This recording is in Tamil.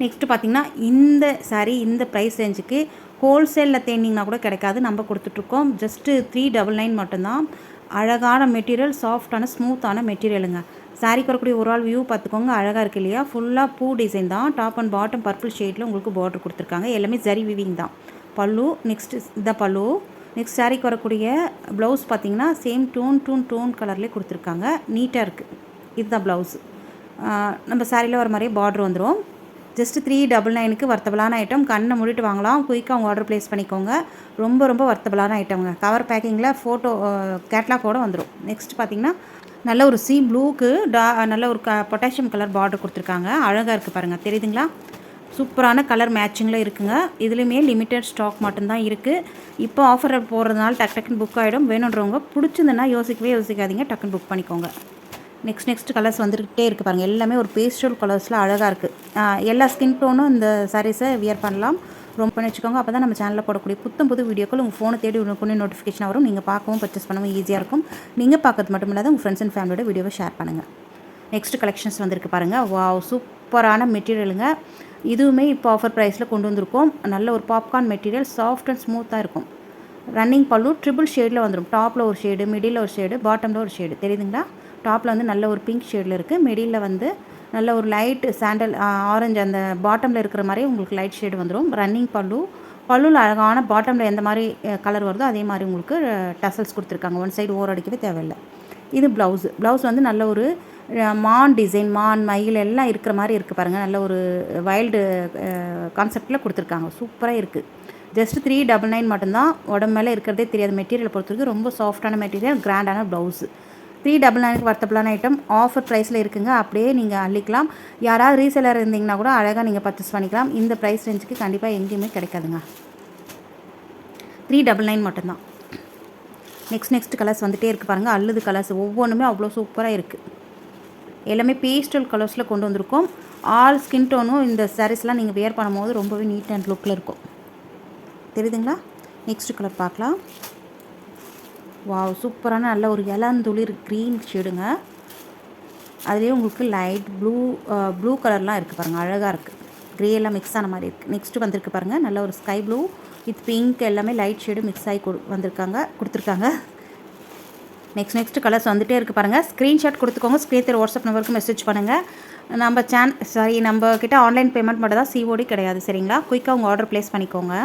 நெக்ஸ்ட்டு பார்த்திங்கன்னா இந்த சாரீ இந்த ப்ரைஸ் ரேஞ்சுக்கு ஹோல்சேலில் தேனிங்கன்னா கூட கிடைக்காது. நம்ம கொடுத்துட்ருக்கோம். ஜஸ்ட்டு 399 மட்டும்தான். அழகான மெட்டீரியல், சாஃப்டான ஸ்மூத்தான மெட்டீரியலுங்க. சாரீக்கு வரக்கூடிய ஒரு ஆள் வியூ பார்த்துக்கோங்க. அழகாக இருக்குது இல்லையா? ஃபுல்லாக பூ டிசைன் தான். டாப் அண்ட் பாட்டம் பர்பிள் ஷேடில் உங்களுக்கு பார்டர் கொடுத்துருக்காங்க. எல்லாமே ஜரி வீவிங் தான். பல்லு நெக்ஸ்ட்டு இதான் பல்லு. நெக்ஸ்ட் சாரீக்கு வரக்கூடிய ப்ளவுஸ் பார்த்திங்கன்னா சேம் டோன் கலர்லேயே கொடுத்துருக்காங்க. நீட்டாக இருக்குது. இதுதான் ப்ளவுஸு. நம்ம சாரியில் வர மாதிரியே பார்டர் வந்துடும். ஜஸ்ட்டு 399க்கு வர்த்தபிளான ஐட்டம். கண்ணை மூடிட்டு வாங்கலாம். குயிக்காக அவங்க ஆர்டர் ப்ளேஸ் பண்ணிக்கோங்க. ரொம்ப வர்த்தபிளான ஐட்டம்ங்க. கவர் பேக்கிங்கில் ஃபோட்டோ கேட்லாக்கோடு வந்துடும். நெக்ஸ்ட் பார்த்திங்கன்னா நல்ல ஒரு சி ப்ளூக்கு நல்ல ஒரு பொட்டாசியம் கலர் பார்டர் கொடுத்துருக்காங்க. அழகாக இருக்குது பாருங்கள், தெரியுதுங்களா? சூப்பரான கலர் மேட்சிங்கில் இருக்குங்க. இதுலேயுமே லிமிட்டட் ஸ்டாக் மட்டும்தான் இருக்குது. இப்போ ஆஃபர் போடுறதுனால டக்குன்னு புக் ஆகிடும். வேணுன்றவங்க பிடிச்சிருந்துன்னா யோசிக்காதீங்க, டக்குன்னு புக் பண்ணிக்கோங்க. நெக்ஸ்ட் கலர்ஸ் வந்துக்கிட்டே இருக்குது பாருங்கள். எல்லாமே ஒரு பேஸ்டல் கலர்ஸில் அழகாக இருக்குது. எல்லா ஸ்கின் டோனும் இந்த சாரீஸை வியர் பண்ணலாம். ரொம்ப பண்ணி வச்சுக்கோங்க. அப்போ தான் நம்ம சேனலில் போடக்கூடிய புது வீடியோக்கள் உங்கள் ஃபோனை தேடி உடனே நோட்டிஃபிகேஷன் வரும். நீங்கள் பார்க்கவும் பர்ச்சேஸ் பண்ணவும் ஈஸியாக இருக்கும். நீங்கள் பார்க்கறது மட்டும் இல்லாத உங்கள் ஃப்ரெண்ட்ஸ் அண்ட் ஃபேமிலியோட வீடியோவை ஷேர் பண்ணுங்கள். நெக்ஸ்ட் கலெக்ஷன்ஸ் வந்திருக்கு பாருங்கள். வாவ், சூப்பரான மெட்டீரியலுங்க. இதுவுமே இப்போ ஆஃபர் ப்ரைஸில் கொண்டு வந்திருக்கோம். நல்ல ஒரு பாப்கார்ன் மெட்டீரியல், சாஃப்ட் அண்ட் ஸ்மூத்தாக இருக்கும். ரன்னிங் பல்லு ட்ரிபிள் ஷேடில் வந்துடும். டாப்பில் ஒரு ஷேடு, மிடில் ஒரு ஷேடு, பாட்டமில் ஒரு ஷேடு, தெரியுதுங்களா? டாப்பில் வந்து நல்ல ஒரு பிங்க் ஷேடில் இருக்குது. மிடில் வந்து நல்ல ஒரு லைட் சாண்டல் ஆரஞ்சு, அந்த பாட்டமில் இருக்கிற மாதிரி உங்களுக்கு லைட் ஷேடு வந்துடும். ரன்னிங் பல்லுவில் அழகான பாட்டமில் எந்த மாதிரி கலர் வருதோ அதே மாதிரி உங்களுக்கு டசல்ஸ் கொடுத்துருக்காங்க. ஒன் சைடு ஓர் அடிக்கவே தேவையில்லை. இது ப்ளவுஸ் வந்து நல்ல ஒரு மான் டிசைன், மான் மயில் எல்லாம் இருக்கிற மாதிரி இருக்குது பாருங்கள். நல்ல ஒரு வைல்டு கான்செப்டில் கொடுத்துருக்காங்க. சூப்பராக இருக்குது. ஜஸ்ட் 399 மட்டும்தான். உடம்பு மேலே இருக்கிறதே தெரியாது. மெட்டீரியல் பொறுத்தவரைக்கும் ரொம்ப சாஃப்டான மெட்டீரியல், கிராண்டான ப்ளவுஸு. 399க்கு வர்த்தபிளான ஐட்டம் ஆஃபர் ப்ரைஸில் இருக்குங்க. அப்படியே நீங்கள் அள்ளிக்கலாம். யாராவது ரீசெலர் இருந்தீங்கன்னா கூட அழகாக நீங்கள் பர்ச்சேஸ் பண்ணிக்கலாம். இந்த ப்ரைஸ் ரேஞ்சுக்கு கண்டிப்பாக எங்கேயுமே கிடைக்காதுங்க. 399 மட்டும்தான். நெக்ஸ்ட் கலர்ஸ் வந்துகிட்டே இருக்குது பாருங்கள். அல்லது கலர்ஸ் ஒவ்வொன்றுமே அவ்வளோ சூப்பராக இருக்குது. எல்லாமே பேஸ்டல் கலர்ஸில் கொண்டு வந்திருக்கோம். ஆல் ஸ்கின் டோனும் இந்த சாரீஸ்லாம் நீங்கள் வியர் பண்ணும்போது ரொம்பவே நீட் அண்ட் லுக்கில் இருக்கும். தெரியுதுங்களா? நெக்ஸ்ட் கலர் பார்க்கலாம். வாவ், சூப்பரான நல்ல ஒரு இளந்துளிர் க்ரீன் ஷேடுங்க. அதுலேயே உங்களுக்கு லைட் ப்ளூ கலர்லாம் இருக்குது பாருங்கள். அழகாக இருக்குது. க்ரே எல்லாம் மிக்ஸ் ஆன மாதிரி இருக்குது. நெக்ஸ்ட்டு வந்திருக்கு பாருங்கள். நல்ல ஒரு ஸ்கை ப்ளூ வித் பிங்க் எல்லாமே லைட் ஷேடு மிக்ஸ் ஆகி கொடுத்துருக்காங்க. நெக்ஸ்ட் கலர்ஸ் வந்துகிட்டே இருக்குது பாருங்கள். ஸ்க்ரீன்ஷாட் கொடுத்துக்கோங்க. ஸ்க்ரீன் வாட்ஸ்அப் நம்பருக்கு மெசேஜ் பண்ணுங்கள். நம்ம கிட்ட ஆன்லைன் பேமெண்ட் மட்டும் தான், சிஓடி கிடையாது. சரிங்களா? குயிக்காக உங்கள் ஆர்டர் ப்ளேஸ் பண்ணிக்கோங்க.